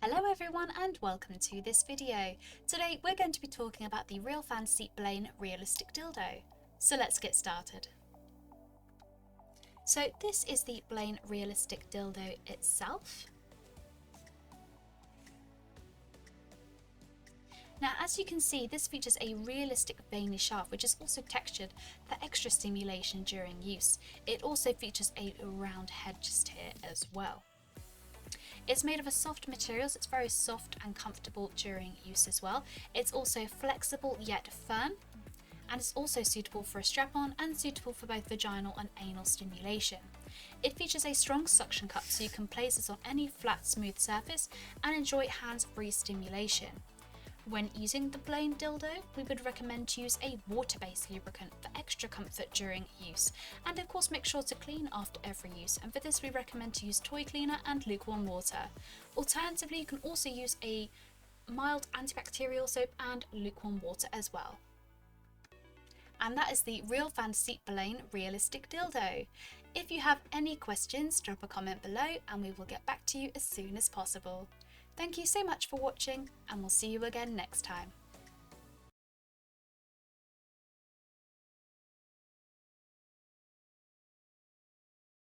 Hello everyone and welcome to this video. Today we're going to be talking about the Real Fantasy Blaine Realistic Dildo. So let's get started. So this is the Blaine Realistic Dildo itself. Now as you can see, this features a realistic veiny shaft which is also textured for extra stimulation during use. It also features a round head just here as well. It's made of a soft material, so it's very soft and comfortable during use as well. It's also flexible yet firm, and it's also suitable for a strap-on and suitable for both vaginal and anal stimulation. It features a strong suction cup, so you can place this on any flat, smooth surface and enjoy hands-free stimulation. When using the Blaine dildo, we would recommend to use a water-based lubricant for extra comfort during use, and of course make sure to clean after every use, and for this we recommend to use toy cleaner and lukewarm water. Alternatively, you can also use a mild antibacterial soap and lukewarm water as well. And that is the Real Fantasy Blaine Realistic Dildo. If you have any questions, drop a comment below and we will get back to you as soon as possible. Thank you so much for watching, and we'll see you again next time.